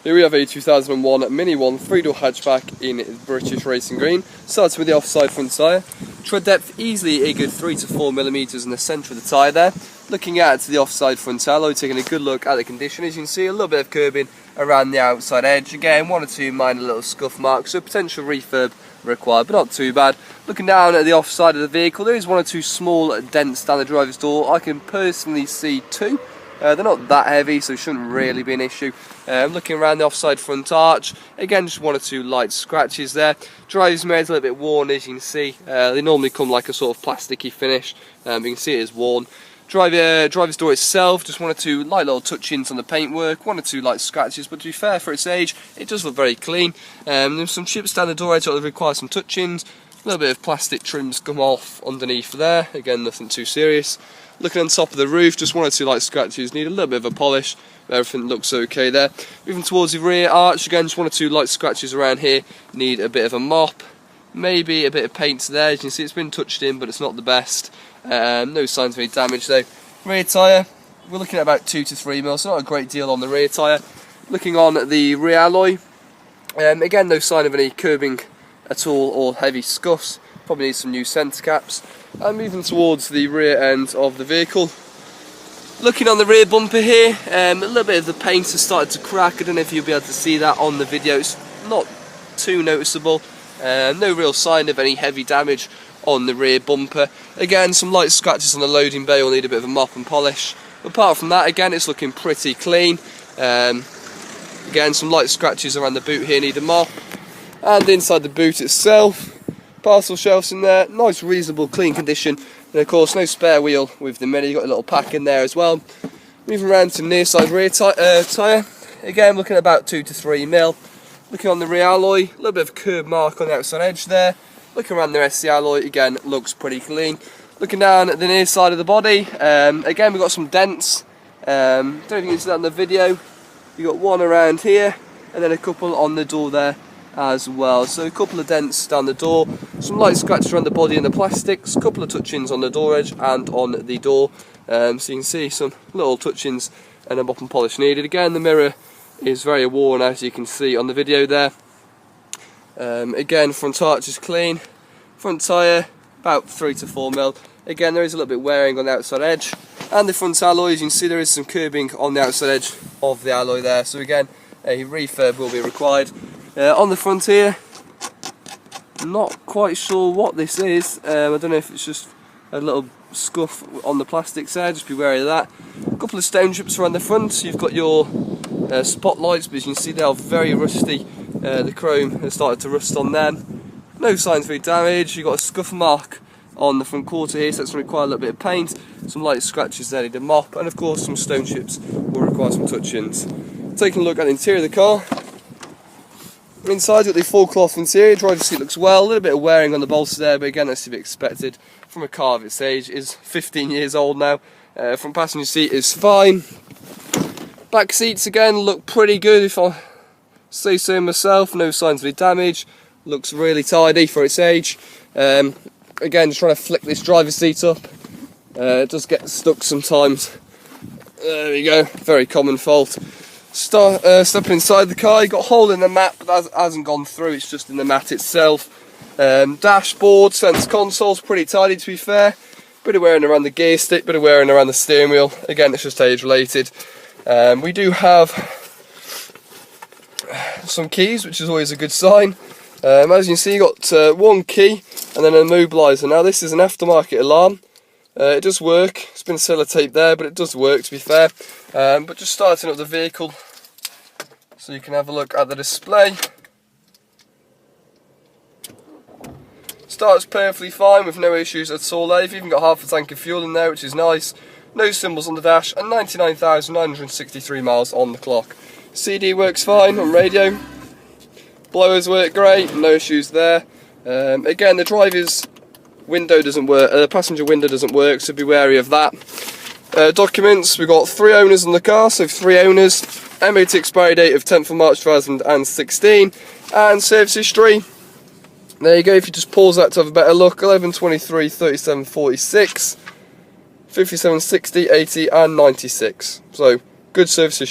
Here we have a 2001 Mini 1 3-door hatchback in British Racing Green. Starts with the offside front tyre. Tread depth easily a good 3 to 4 millimeters in the centre of the tyre there. Looking at the offside front alloy, taking a good look at the condition. As you can see, a little bit of curbing around the outside edge. Again, 1 or 2 minor little scuff marks, so potential refurb required, but not too bad. Looking down at the offside of the vehicle, there is 1 or 2 small dents down the driver's door. I can personally see 2. They're not that heavy, so it shouldn't really be an issue. Looking around the offside front arch, again just 1 or 2 light scratches there. Driver's mirror's a little bit worn, as you can see. They normally come like a sort of plasticky finish. You can see it is worn. Driver's door itself, just 1 or 2 light little touch-ins on the paintwork, 1 or 2 light scratches, but to be fair, for its age, it does look very clean. There's some chips down the door edge that require some touch-ins. A little bit of plastic trims come off underneath there, again nothing too serious. Looking on top of the roof, just 1 or 2 light scratches, need a little bit of a polish, everything looks okay there. Moving towards the rear arch, again just 1 or 2 light scratches around here, need a bit of a mop, maybe a bit of paint there. As you can see, it's been touched in, but it's not the best. No signs of any damage though. Rear tyre, we're looking at about 2 to 3 mil, so not a great deal on the rear tyre. Looking on the rear alloy, again no sign of any curbing at all or heavy scuffs. Probably need some new centre caps. And moving towards the rear end of the vehicle. Looking on the rear bumper here, a little bit of the paint has started to crack. I don't know if you'll be able to see that on the video. It's not too noticeable. No real sign of any heavy damage on the rear bumper. Again, some light scratches on the loading bay will need a bit of a mop and polish. Apart from that, again, it's looking pretty clean. Again, some light scratches around the boot here need a mop. And inside the boot itself, parcel shelves in there, nice reasonable clean condition, and of course no spare wheel with the Mini. You've got a little pack in there as well. Moving around to the near side rear tyre, again looking at about 2 to 3 mil. Looking on the rear alloy, a little bit of a curb mark on the outside edge there. Looking around the rest of the alloy, again looks pretty clean. Looking down at the near side of the body, again we've got some dents. Don't know if you can see that in the video. You've got 1 around here and then a couple on the door there as well. So a couple of dents down the door, some light scratches around the body and the plastics, a couple of touch-ins on the door edge and on the door. So you can see some little touch-ins and a mop and polish needed. Again, the mirror is very worn, as you can see on the video there. Again, front arch is clean. Front tyre, about 3 to 4 mil. Again, there is a little bit wearing on the outside edge. And the front alloy, as you can see, there is some curbing on the outside edge of the alloy there. So again, a refurb will be required. On the front here, not quite sure what this is. I don't know if it's just a little scuff on the plastics there, just be wary of that. A couple of stone chips around the front. So you've got your spotlights, but as you can see they are very rusty. The chrome has started to rust on them. No signs of any damage. You've got a scuff mark on the front quarter here, so that's going to require a little bit of paint. Some light scratches there need a mop, and of course some stone chips will require some touch-ins. Taking a look at the interior of the car. Inside, you've got the full cloth interior. Driver's seat looks well. A little bit of wearing on the bolster there, but again that's to be expected from a car of its age. It is 15 years old now. Front passenger seat is fine. Back seats again look pretty good, if I say so myself. No signs of any damage. Looks really tidy for its age. Again, just trying to flick this driver's seat up. It does get stuck sometimes. There we go. Very common fault. Stepping inside the car, you've got a hole in the mat, but that hasn't gone through, it's just in the mat itself. Dashboard, centre console's pretty tidy, to be fair. Bit of wearing around the gear stick, bit of wearing around the steering wheel. Again, it's just age related. We do have some keys, which is always a good sign. As you can see, you've got 1 key and then an immobiliser. Now this is an aftermarket alarm. It does work. It's been sellotaped there, but it does work, to be fair. But just starting up the vehicle so you can have a look at the display. Starts perfectly fine with no issues at all there. You've even got half a tank of fuel in there, which is nice. No symbols on the dash, and 99,963 miles on the clock. CD works fine on radio. Blowers work great, no issues there. Again, the driver's window doesn't work, the passenger window doesn't work, so be wary of that. Documents, we've got 3 owners on the car, so 3 owners. MOT expiry date of 10th of March 2016, and service history. There you go, if you just pause that to have a better look, 11, 23, 37, 46, 57, 60, 80 and 96. So, good service history.